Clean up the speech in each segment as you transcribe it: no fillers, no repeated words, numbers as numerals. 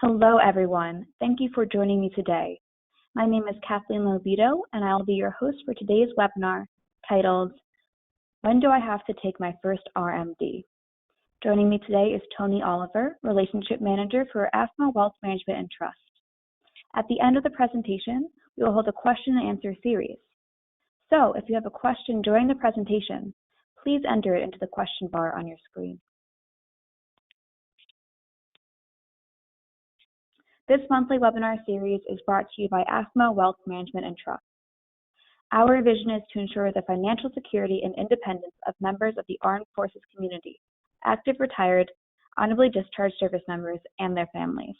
Hello, everyone. Thank you for joining me today. My name is Kathleen Lovito, and I will be your host for today's webinar titled, When Do I Have to Take My First RMD? Joining me today is Tony Oliver, Relationship Manager for AAFMAA Wealth Management Trust. At the end of the presentation, we will hold a question and answer series. So if you have a question during the presentation, please enter it into the question bar on your screen. This monthly webinar series is brought to you by AAFMAA Wealth Management Trust. Our vision is to ensure the financial security and independence of members of the armed forces community, active retired, honorably discharged service members, and their families.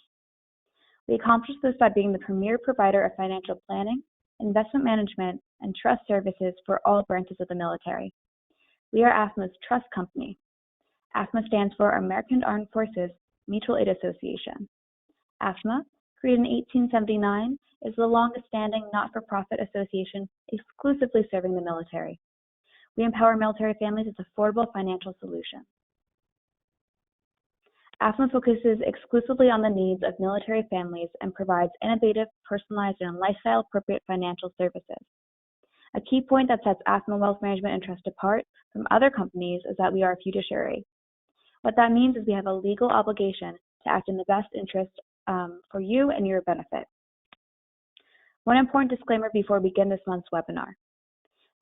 We accomplish this by being the premier provider of financial planning, investment management, and trust services for all branches of the military. We are AAFMAA's trust company. AAFMAA stands for American Armed Forces Mutual Aid Association. AAFMAA, created in 1879, is the longest-standing not-for-profit association exclusively serving the military. We empower military families with affordable financial solutions. AAFMAA focuses exclusively on the needs of military families and provides innovative, personalized, and lifestyle-appropriate financial services. A key point that sets AAFMAA Wealth Management Trust apart from other companies is that we are a fiduciary. What that means is we have a legal obligation to act in the best interest for you and your benefit. One important disclaimer before we begin this month's webinar.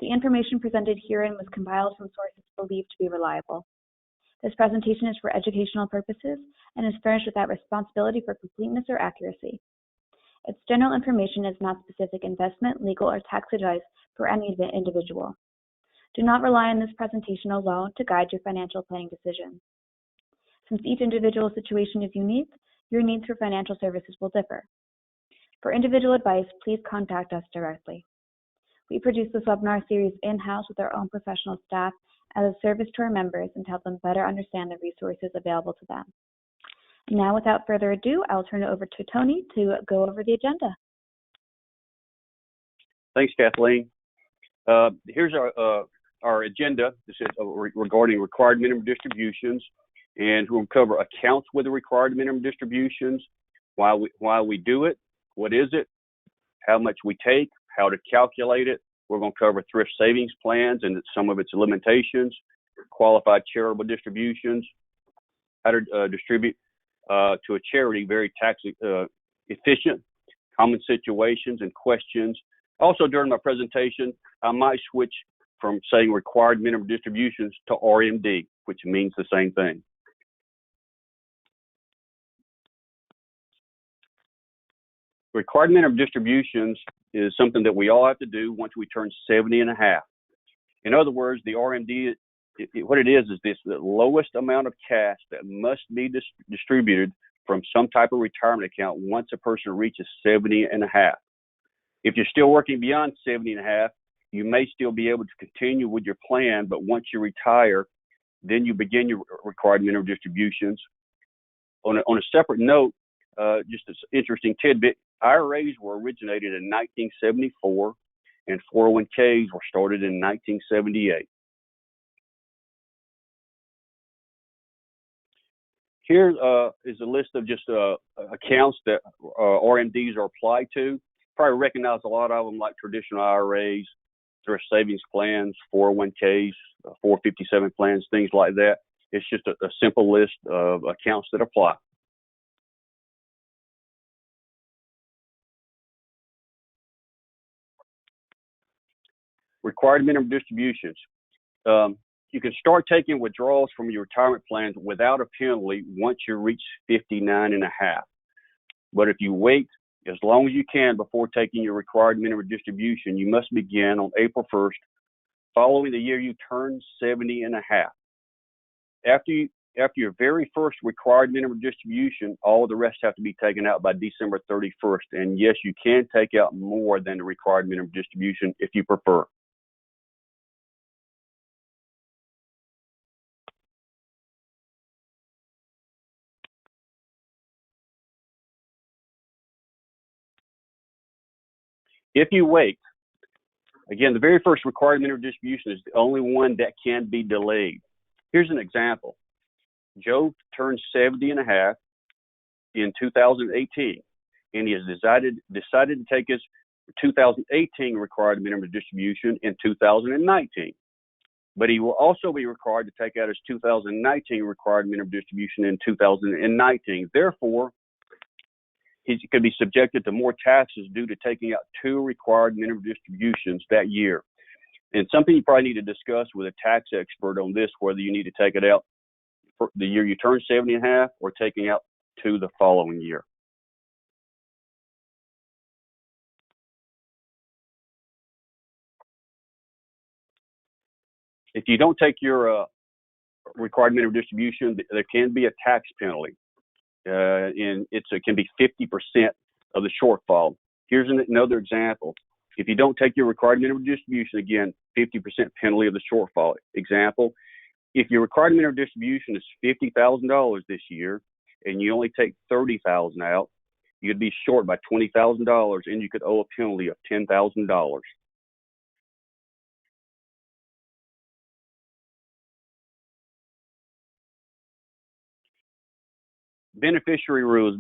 The information presented herein was compiled from sources believed to be reliable. This presentation is for educational purposes and is furnished without responsibility for completeness or accuracy. Its general information is not specific investment, legal, or tax advice for any individual. Do not rely on this presentation alone to guide your financial planning decisions. Since each individual situation is unique, your needs for financial services will differ. For individual advice, please contact us directly. We produce this webinar series in-house with our own professional staff as a service to our members and to help them better understand the resources available to them. Now, without further ado, I'll turn it over to Tony to go over the agenda. Thanks, Kathleen. Here's our agenda. This is regarding required minimum distributions, and we'll cover accounts with the required minimum distributions, why we do it, what is it, how much we take, how to calculate it. We're going to cover thrift savings plans and some of its limitations, qualified charitable distributions, how to distribute to a charity very tax efficient, common situations and questions. Also, during my presentation, I might switch from saying required minimum distributions to RMD, which means the same thing. Required minimum distributions is something that we all have to do once we turn 70 and a half. In other words, the RMD, what it is the lowest amount of cash that must be distributed from some type of retirement account once a person reaches 70 and a half. If you're still working beyond 70 and a half, you may still be able to continue with your plan, but once you retire, then you begin your required minimum distributions. On a separate note, just an interesting tidbit, IRAs were originated in 1974 and 401ks were started in 1978. Here is a list of just accounts that RMDs are applied to. Probably recognize a lot of them like traditional IRAs, thrift savings plans, 401ks, 457 plans, things like that. It's just a simple list of accounts that apply. Required minimum distributions. You can start taking withdrawals from your retirement plans without a penalty once you reach 59 and a half. But if you wait as long as you can before taking your required minimum distribution, you must begin on April 1st, following the year you turn 70 and a half. After your very first required minimum distribution, all of the rest have to be taken out by December 31st. And yes, you can take out more than the required minimum distribution if you prefer. If you wait, again, the very first required minimum distribution is the only one that can be delayed. Here's an example. Joe turned 70 and a half. in 2018, and he has decided to take his 2018 required minimum distribution in 2019. But he will also be required to take out his 2019 required minimum distribution in 2019. Therefore, he could be subjected to more taxes due to taking out 2 required minimum distributions that year. And something you probably need to discuss with a tax expert on this, whether you need to take it out for the year you turn 70 and a half or taking out 2 the following year. If you don't take your required minimum distribution, there can be a tax penalty, and it can be 50% of the shortfall. Here's another example. If you don't take your required minimum distribution, again, 50% penalty of the shortfall. Example, if your required minimum distribution is $50,000 this year, and you only take $30,000 out, you'd be short by $20,000, and you could owe a penalty of $10,000. Beneficiary rules.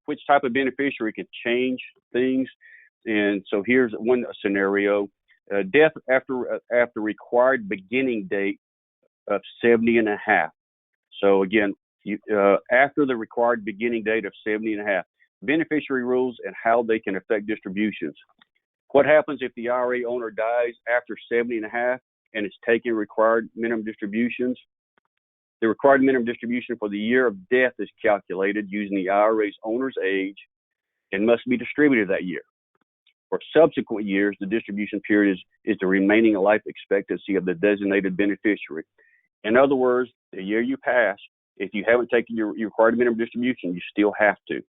Which type of beneficiary can change things. And so here's one scenario: death after required beginning date of 70 and a half. So again, after the required beginning date of 70 and a half, beneficiary rules and how they can affect distributions. What happens if the IRA owner dies after 70 and a half and is taking required minimum distributions? The required minimum distribution for the year of death is calculated using the IRA's owner's age and must be distributed that year. For subsequent years, the distribution period is the remaining life expectancy of the designated beneficiary. In other words, the year you pass, if you haven't taken your required minimum distribution, you still have to.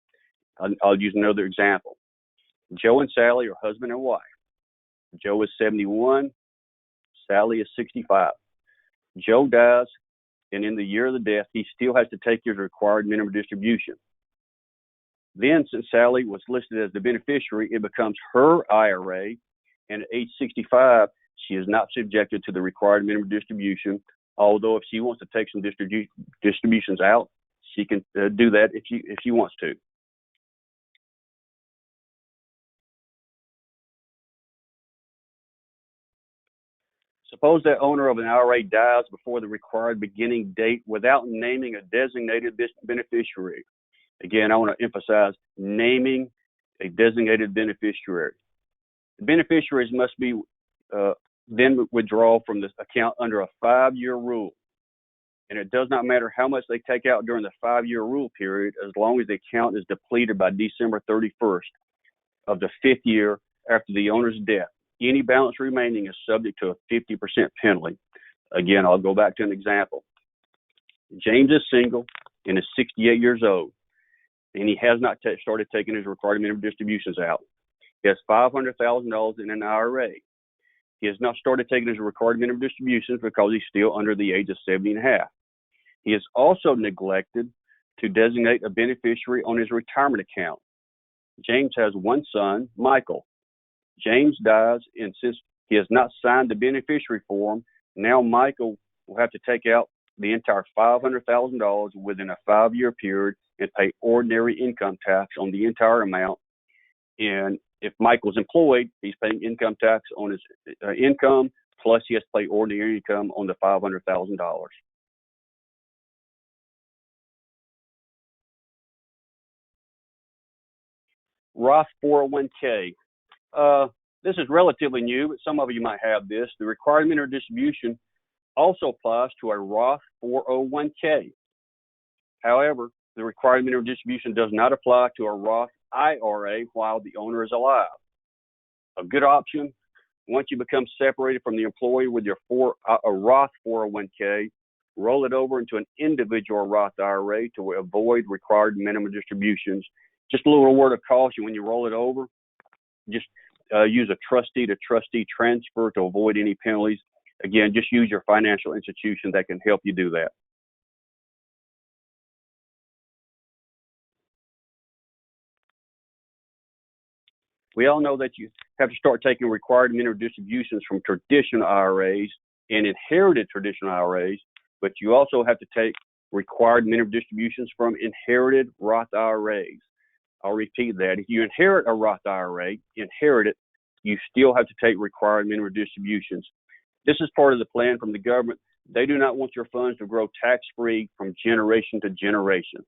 I'll use another example. Joe and Sally are husband and wife. Joe is 71, Sally is 65. Joe dies, and in the year of the death, he still has to take his required minimum distribution. Then, since Sally was listed as the beneficiary, it becomes her IRA, and at age 65, she is not subjected to the required minimum distribution, although if she wants to take some distributions out, she can do that if she wants to. Suppose that owner of an IRA dies before the required beginning date without naming a designated beneficiary. Again, I want to emphasize naming a designated beneficiary. The beneficiaries must be then withdraw from this account under a 5-year rule. And it does not matter how much they take out during the 5-year rule period, as long as the account is depleted by December 31st of the 5th year after the owner's death. Any balance remaining is subject to a 50% penalty. Again, I'll go back to an example. James is single and is 68 years old, and he has not started taking his required minimum distributions out. He has $500,000 in an IRA. He has not started taking his required minimum distributions because he's still under the age of 70 and a half. He has also neglected to designate a beneficiary on his retirement account. James has one son, Michael. James dies, and since he has not signed the beneficiary form, now Michael will have to take out the entire $500,000 within a 5-year period and pay ordinary income tax on the entire amount. And if Michael's employed, he's paying income tax on his income, plus he has to pay ordinary income on the $500,000. Roth 401k. This is relatively new, but some of you might have this. The required minimum distribution also applies to a Roth 401k. However, the required minimum distribution does not apply to a Roth IRA while the owner is alive. A good option, once you become separated from the employee with a Roth 401k, roll it over into an individual Roth IRA to avoid required minimum distributions. Just a little word of caution: when you roll it over, just use a trustee-to-trustee transfer to avoid any penalties. Again, just use your financial institution that can help you do that. We all know that you have to start taking required minimum distributions from traditional IRAs and inherited traditional IRAs, but you also have to take required minimum distributions from inherited Roth IRAs. I'll repeat that. If you inherit a Roth IRA, you still have to take required minimum distributions. This is part of the plan from the government. They do not want your funds to grow tax-free from generation to generation.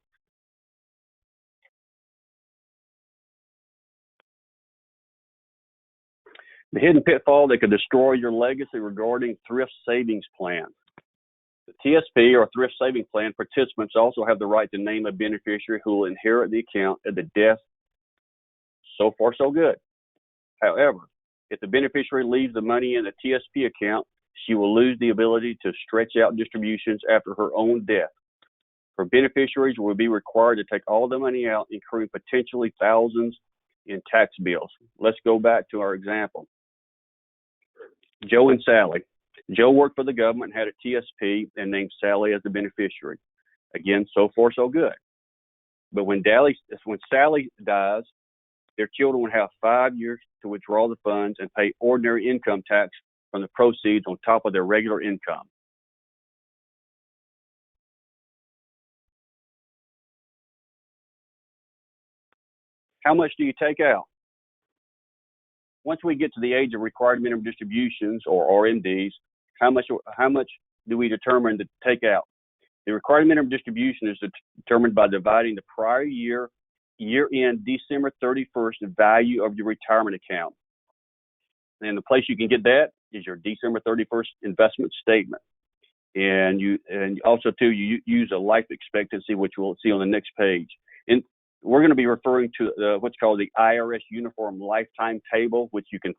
The hidden pitfall that could destroy your legacy regarding thrift savings plans. The TSP or thrift saving plan participants also have the right to name a beneficiary who will inherit the account at the death. So far, so good. However, if the beneficiary leaves the money in the TSP account, she will lose the ability to stretch out distributions after her own death. Her beneficiaries will be required to take all the money out, incurring potentially thousands in tax bills. Let's go back to our example. Joe and Sally. Joe worked for the government, had a TSP, and named Sally as the beneficiary. Again, so far, so good. But when Sally dies, their children would have 5 years to withdraw the funds and pay ordinary income tax from the proceeds on top of their regular income. How much do you take out? Once we get to the age of required minimum distributions or RMDs, how much do we determine to take out? The required minimum distribution is determined by dividing the prior year-end December 31st value of your retirement account. And the place you can get that is your December 31st investment statement. And also too, you use a life expectancy, which we'll see on the next page. And we're going to be referring to what's called the IRS Uniform Lifetime Table, which you can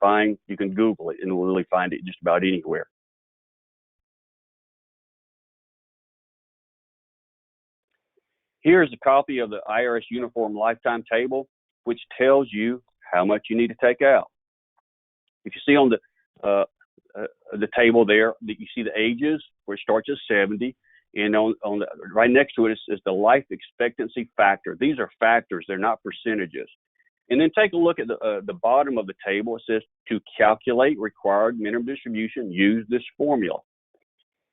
Google it and we'll really find it just about anywhere. Here's a copy of the IRS Uniform Lifetime Table, which tells you how much you need to take out. If you see on the table there, that you see the ages, where it starts at 70, and right next to it is the life expectancy factor. These are factors; they're not percentages. And then take a look at the bottom of the table. It says to calculate required minimum distribution, use this formula.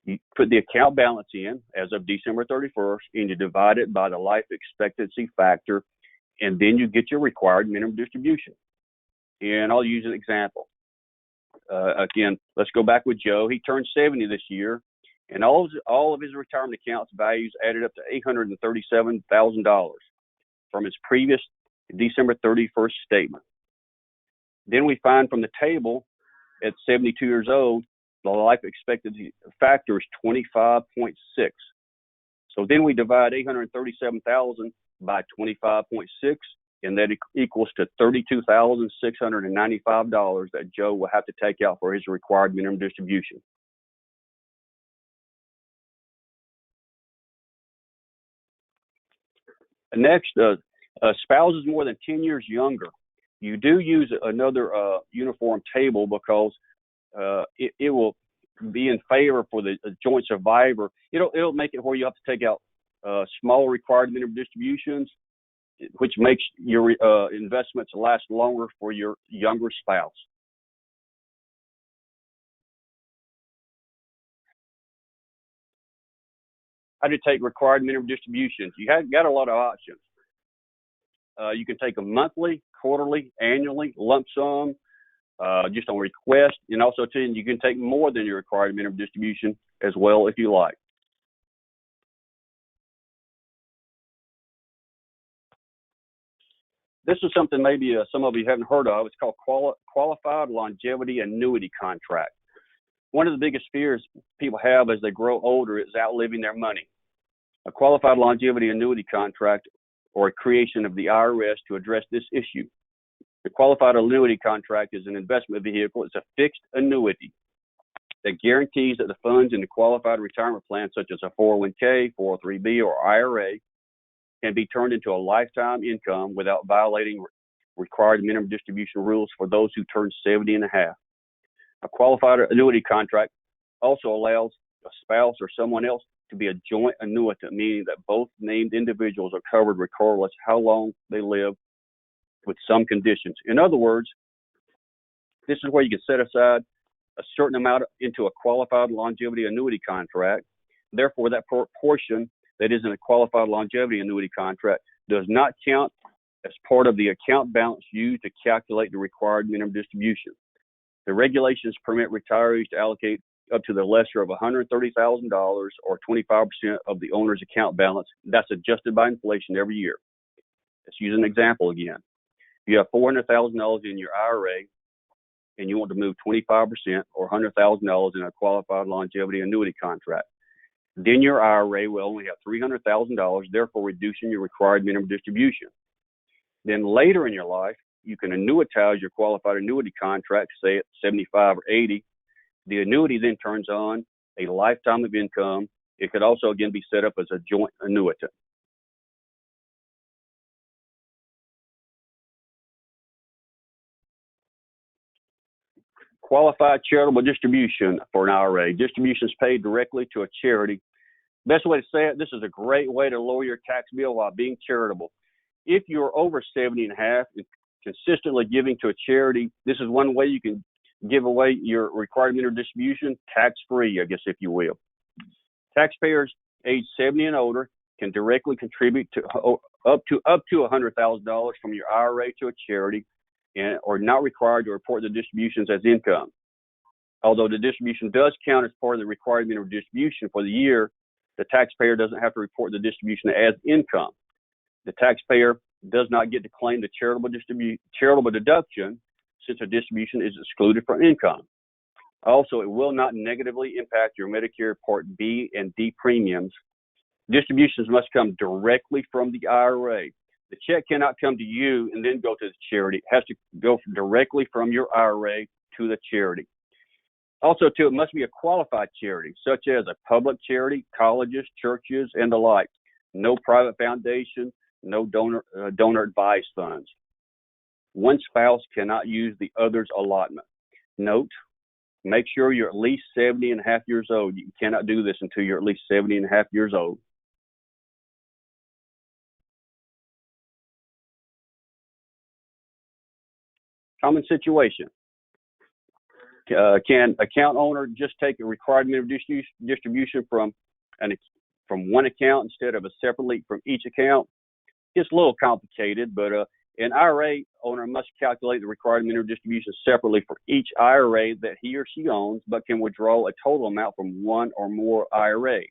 You put the account balance in as of December 31st, and you divide it by the life expectancy factor, and then you get your required minimum distribution. And I'll use an example. Again, let's go back with Joe. He turned 70 this year, and all of his retirement accounts values added up to $837,000 from his previous December 31st statement. Then we find from the table at 72 years old, the life expectancy factor is 25.6. So then we divide 837,000 by 25.6, and that equals to $32,695 that Joe will have to take out for his required minimum distribution. Next, spouses more than 10 years younger. You do use another uniform table because it will be in favor for the joint survivor. It'll make it where you have to take out small required minimum distributions, which makes your investments last longer for your younger spouse. How to take required minimum distributions? You have got a lot of options. You can take them monthly, quarterly, annually, lump sum, just on request, and also too, you can take more than your required minimum distribution as well if you like. This is something maybe some of you haven't heard of. It's called qualified longevity annuity contract. One of the biggest fears people have as they grow older is outliving their money. A qualified longevity annuity contract, or a creation of the IRS to address this issue. The qualified annuity contract is an investment vehicle. It's a fixed annuity that guarantees that the funds in the qualified retirement plan, such as a 401k, 403b, or IRA, can be turned into a lifetime income without violating required minimum distribution rules for those who turn 70 and a half. A qualified annuity contract also allows a spouse or someone else to be a joint annuitant, meaning that both named individuals are covered regardless how long they live, with some conditions. In other words, this is where you can set aside a certain amount into a qualified longevity annuity contract. Therefore, that portion that is in a qualified longevity annuity contract does not count as part of the account balance used to calculate the required minimum distribution. The regulations permit retirees to allocate up to the lesser of $130,000 or 25% of the owner's account balance. That's adjusted by inflation every year. Let's use an example again. You have $400,000 in your IRA and you want to move 25% or $100,000 in a qualified longevity annuity contract. Then your IRA will only have $300,000, therefore reducing your required minimum distribution. Then later in your life, you can annuitize your qualified annuity contract, say at 75 or 80. The annuity then turns on a lifetime of income. It could also again be set up as a joint annuitant. Qualified charitable distribution for an IRA. Distributions paid directly to a charity. Best way to say it, this is a great way to lower your tax bill while being charitable. If you're over 70 and a half and consistently giving to a charity, this is one way you can give away your required minimum distribution tax-free, I guess, if you will. Taxpayers age 70 and older can directly contribute to up to $100,000 from your IRA to a charity and are not required to report the distributions as income. Although the distribution does count as part of the required minimum distribution for the year, the taxpayer doesn't have to report the distribution as income. The taxpayer does not get to claim the charitable deduction since a distribution is excluded from income. Also, it will not negatively impact your Medicare Part B and D premiums. Distributions must come directly from the IRA. The check cannot come to you and then go to the charity. It has to go directly from your IRA to the charity. Also, too, it must be a qualified charity, such as a public charity, colleges, churches, and the like. No private foundation, no donor advised funds. One spouse cannot use the other's allotment. Note, make sure you're at least 70 and a half years old. You cannot do this until you're at least 70 and a half years old. Common situation. Can account owner just take a required minimum distribution from one account instead of a separately from each account? It's a little complicated, but an IRA owner must calculate the required minimum distribution separately for each IRA that he or she owns, but can withdraw a total amount from one or more IRAs.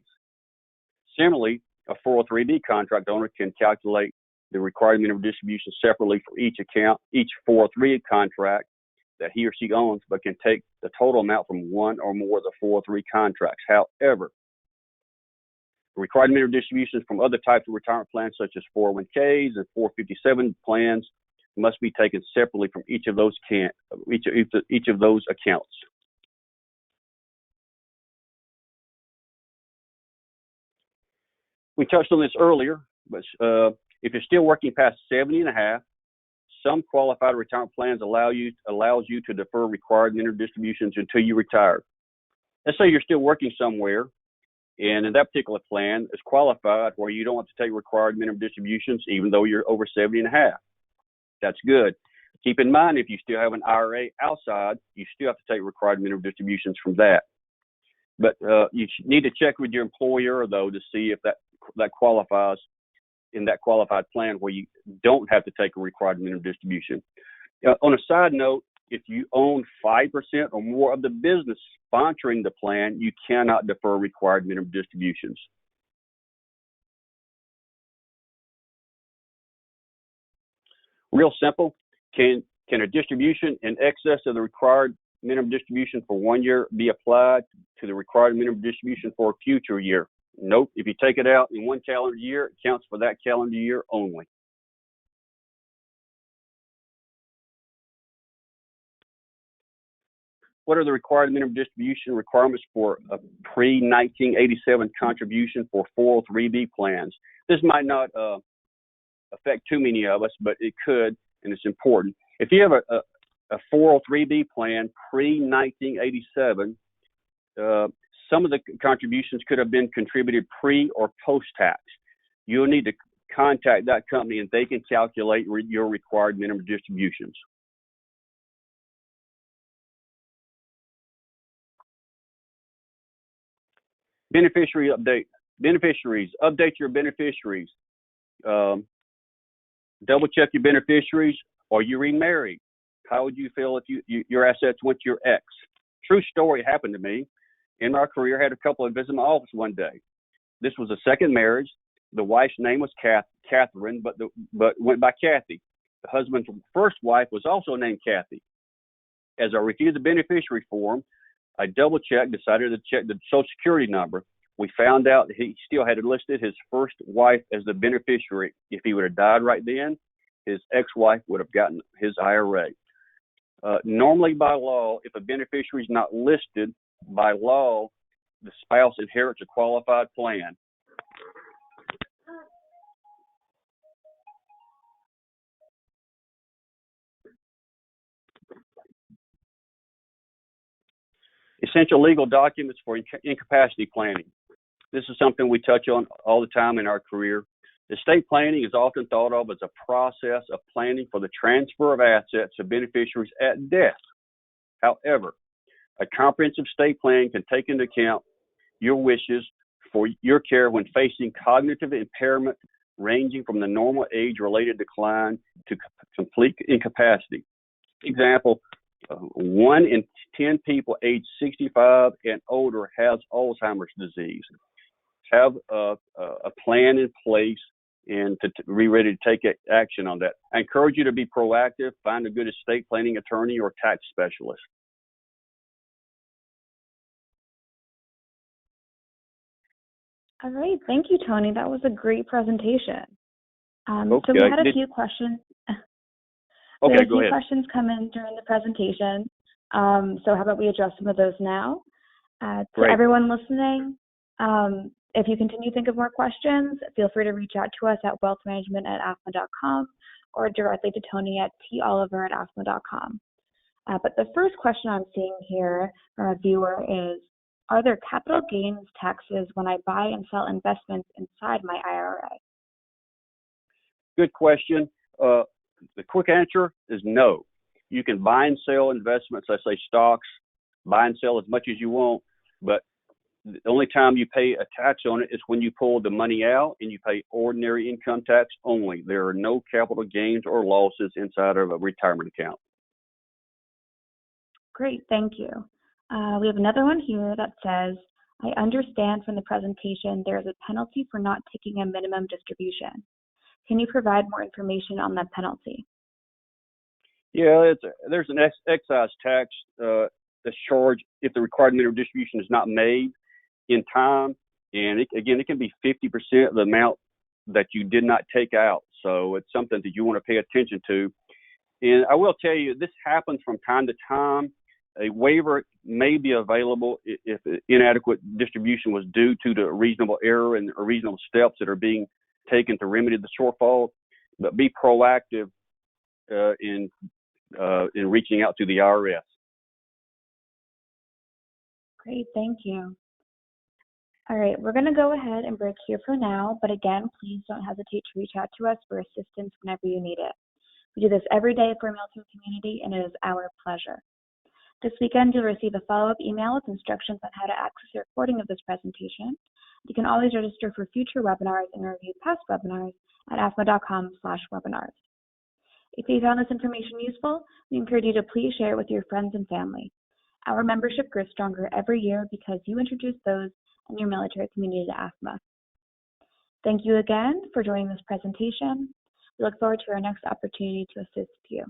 Similarly, a 403B contract owner can calculate the required minimum distribution separately for each account, each 403 contract that he or she owns, but can take the total amount from one or more of the 403 contracts. However, required minimum distributions from other types of retirement plans, such as 401ks and 457 plans, must be taken separately from each of those accounts. We touched on this earlier, but if you're still working past 70 and a half, some qualified retirement plans allows you to defer required minimum distributions until you retire. Let's say you're still working somewhere, and in that particular plan is qualified where you don't have to take required minimum distributions even though you're over 70 and a half. That's good. Keep in mind, if you still have an IRA outside, you still have to take required minimum distributions from that. But you need to check with your employer, though, to see if that qualifies in that qualified plan where you don't have to take a required minimum distribution. On a side note, if you own 5% or more of the business sponsoring the plan, you cannot defer required minimum distributions. Real simple. Can a distribution in excess of the required minimum distribution for 1 year be applied to the required minimum distribution for a future year? Nope. If you take it out in one calendar year, it counts for that calendar year only. What are the required minimum distribution requirements for a pre-1987 contribution for 403B plans? This might not affect too many of us, but it could, and it's important. If you have a 403B plan pre-1987, some of the contributions could have been contributed pre or post-tax. You'll need to contact that company and they can calculate your required minimum distributions. Beneficiary update. Beneficiaries, update your beneficiaries. Double check your beneficiaries. Are you remarried? How would you feel if your assets went to your ex? True story happened to me. In my career, I had a couple of visit my office one day. This was a second marriage. The wife's name was Catherine, but went by Kathy. The husband's first wife was also named Kathy. As I reviewed the beneficiary form, I double checked, decided to check the Social Security number. We found out that he still had listed his first wife as the beneficiary. If he would have died right then, his ex-wife would have gotten his IRA. Normally by law, if a beneficiary is not listed, by law, the spouse inherits a qualified plan. Essential legal documents for incapacity planning. This is something we touch on all the time in our career. Estate planning is often thought of as a process of planning for the transfer of assets to beneficiaries at death. However, a comprehensive estate plan can take into account your wishes for your care when facing cognitive impairment ranging from the normal age-related decline to complete incapacity. Example, 1 in 10 people aged 65 and older has Alzheimer's disease. Have a plan in place and to be ready to take action on that. I encourage you to be proactive, find a good estate planning attorney or tax specialist. All right, thank you, Tony. That was a great presentation. Okay. So we had a few questions. Okay, we had a go few ahead. questions come in during the presentation. So how about we address some of those now? To everyone listening, if you continue to think of more questions, feel free to reach out to us at wealthmanagement@afma.com or directly to Tony at toliver@afma.com. But the first question I'm seeing here from a viewer is, are there capital gains taxes when I buy and sell investments inside my IRA? Good question. The quick answer is no. You can buy and sell investments, let's say stocks, buy and sell as much as you want, but the only time you pay a tax on it is when you pull the money out and you pay ordinary income tax only. There are no capital gains or losses inside of a retirement account. Great, thank you. We have another one here that says, I understand from the presentation there is a penalty for not taking a minimum distribution. Can you provide more information on that penalty? Yeah, there's an excise tax that's charged if the required minimum distribution is not made in time. And it can be 50% of the amount that you did not take out. So it's something that you want to pay attention to. And I will tell you, this happens from time to time. A waiver may be available if inadequate distribution was due to the reasonable error and reasonable steps that are being taken to remedy the shortfall. But be proactive in reaching out to the IRS. Great, thank you. All right, we're going to go ahead and break here for now. But again, please don't hesitate to reach out to us for assistance whenever you need it. We do this every day for our military community, and it is our pleasure. This weekend, you'll receive a follow-up email with instructions on how to access a recording of this presentation. You can always register for future webinars and review past webinars at afma.com/webinars. If you found this information useful, we encourage you to please share it with your friends and family. Our membership grows stronger every year because you introduce those in your military community to AAFMAA. Thank you again for joining this presentation. We look forward to our next opportunity to assist you.